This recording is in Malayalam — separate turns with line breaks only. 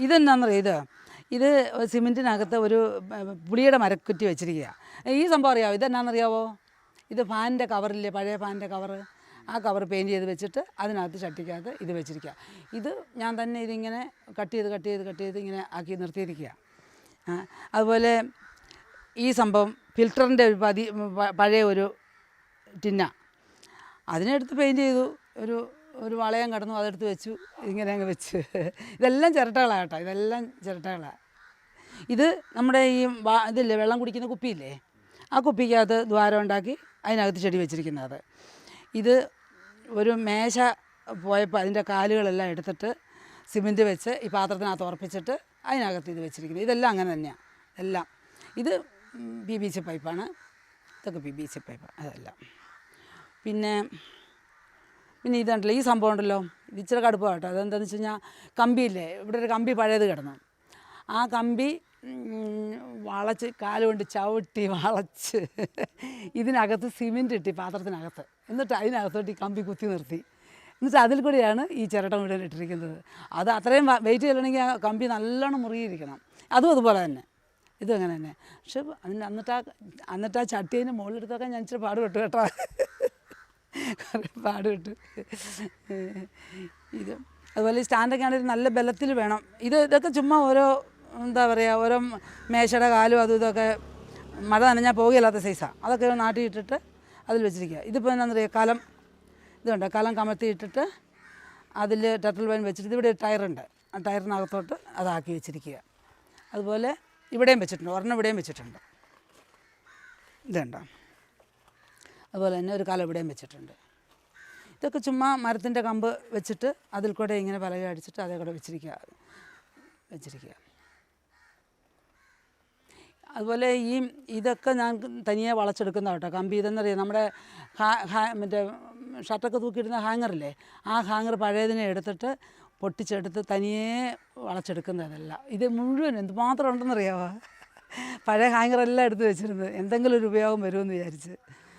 ഇതെന്നാണെന്നറിയോ ഇത് സിമെൻറ്റിനകത്ത് ഒരു പുളിയുടെ മരക്കുറ്റി വെച്ചിരിക്കുക. ഈ സംഭവം അറിയാമോ? ഇതെന്നാണെന്നറിയാവോ? ഇത് ഫാനിൻ്റെ കവറില്ലേ, പഴയ ഫാനിൻ്റെ കവറ്, ആ കവർ പെയിൻറ്റ് ചെയ്ത് വെച്ചിട്ട് അതിനകത്ത് ചട്ടിക്കകത്ത് ഇത് വെച്ചിരിക്കുക. ഇത് ഞാൻ തന്നെ ഇതിങ്ങനെ കട്ട് ചെയ്ത് ഇങ്ങനെ ആക്കി നിർത്തിയിരിക്കുക. അതുപോലെ ഈ സംഭവം ഫിൽറ്ററിൻ്റെ ഒരു പഴയ ഒരു ടിന്ന, അതിനെടുത്ത് പെയിൻറ്റ് ചെയ്തു. ഒരു വളയം കടന്നു, അതെടുത്ത് വെച്ചു, ഇങ്ങനെ അങ്ങ് വെച്ച്. ഇതെല്ലാം ചിരട്ടകളാണ് കേട്ടോ, ഇതെല്ലാം ചിരട്ടകളാണ്. ഇത് നമ്മുടെ ഈ ഇതില്ലേ വെള്ളം കുടിക്കുന്ന കുപ്പിയില്ലേ, ആ കുപ്പിക്കകത്ത് ദ്വാരം ഉണ്ടാക്കി അതിനകത്ത് ചെടി വെച്ചിരിക്കുന്നത്. ഇത് ഒരു മേശ പോയപ്പോൾ അതിൻ്റെ കാലുകളെല്ലാം എടുത്തിട്ട് സിമെൻറ്റ് വെച്ച് ഈ പാത്രത്തിനകത്ത് ഉറപ്പിച്ചിട്ട് അതിനകത്ത് ഇത് വെച്ചിരിക്കുന്നത്. ഇതെല്ലാം അങ്ങനെ തന്നെയാണ് എല്ലാം. ഇത് PVC പൈപ്പാണ്, ഇതൊക്കെ PVC പൈപ്പാണ് അതെല്ലാം. പിന്നെ ഇതുണ്ടല്ലോ, ഈ സംഭവം ഉണ്ടല്ലോ, ഇത് ഇച്ചിരി കടുപ്പം കേട്ടോ. അതെന്താണെന്ന് വെച്ച് കഴിഞ്ഞാൽ കമ്പിയില്ലേ, ഇവിടെ ഒരു കമ്പി പഴയത് കിടന്നു. ആ കമ്പി വളച്ച് കാലുകൊണ്ട് ചവിട്ടി വളച്ച് ഇതിനകത്ത് സിമെൻറ്റ് ഇട്ടി പാത്രത്തിനകത്ത്, എന്നിട്ട് അതിനകത്തോട്ട് ഈ കമ്പി കുത്തി നിർത്തി, എന്നിട്ട് അതിൽ കൂടിയാണ് ഈ ചിരട്ട മുഴുവൻ ഇട്ടിരിക്കുന്നത്. അത് അത്രയും വെയിറ്റ് ചെയ്യണമെങ്കിൽ ആ കമ്പി നല്ലോണം മുറുകിയിരിക്കണം. അതും അതുപോലെ തന്നെ, ഇതും അങ്ങനെ തന്നെ. പക്ഷെ എന്നിട്ട് ആ ചട്ടീൻ്റെ മുകളിലെടുത്തൊക്കെ ഞാൻ ഇച്ചിരി പാടുപെട്ടു കേട്ടോ, കുറേ പാടുപെട്ടു. ഇത് അതുപോലെ ഈ സ്റ്റാൻഡൊക്കെ ആണെങ്കിൽ നല്ല ബലത്തിൽ വേണം. ഇതൊക്കെ ചുമ്മാ ഓരോ എന്താ പറയുക, ഓരോ മേശയുടെ കാലും അതും ഇതൊക്കെ മഴ നനഞ്ഞാൽ പോകുകയില്ലാത്ത സൈസാണ്. അതൊക്കെ നാട്ടി ഇട്ടിട്ട് അതിൽ വെച്ചിരിക്കുക. ഇതിപ്പോൾ എന്താണെന്ന് പറയുക, കലം ഇതുണ്ട്, കലം കമഴ്ത്തി ഇട്ടിട്ട് അതിൽ ടർട്ടിൽ വൈൻ വെച്ചിട്ട് ഇവിടെ ഒരു ടയറുണ്ട്, ആ ടയറിനകത്തോട്ട് അതാക്കി വെച്ചിരിക്കുക. അതുപോലെ ഇവിടെയും വെച്ചിട്ടുണ്ട്, ഒരെണ്ണം ഇവിടെയും വെച്ചിട്ടുണ്ട്, ഇതുണ്ടോ. അതുപോലെ തന്നെ ഒരു കലം ഇവിടെയും വെച്ചിട്ടുണ്ട്. ഇതൊക്കെ ചുമ്മാ മരത്തിൻ്റെ കമ്പ് വെച്ചിട്ട് അതിൽ കൂടെ ഇങ്ങനെ പലക അടിച്ചിട്ട് അതേ കൂടെ വെച്ചിരിക്കുക. അതുപോലെ ഇതൊക്കെ ഞാൻ തനിയെ വളച്ചെടുക്കുന്ന കേട്ടോ കമ്പി. ഇതെന്നറിയാം, നമ്മുടെ മറ്റേ ഷർട്ടൊക്കെ തൂക്കിയിടുന്ന ഹാങ്ങറില്ലേ, ആ ഹാങ്ങർ പഴയതിനെ എടുത്തിട്ട് പൊട്ടിച്ചെടുത്ത് തനിയെ വളച്ചെടുക്കുന്നതല്ല. ഇത് മുഴുവൻ എന്തുമാത്രം ഉണ്ടെന്നറിയാമോ? പഴയ ഹാങ്ങറെല്ലാം എടുത്ത് വെച്ചിരുന്നത്, എന്തെങ്കിലും ഒരു ഉപയോഗം വരുമെന്ന് വിചാരിച്ച്.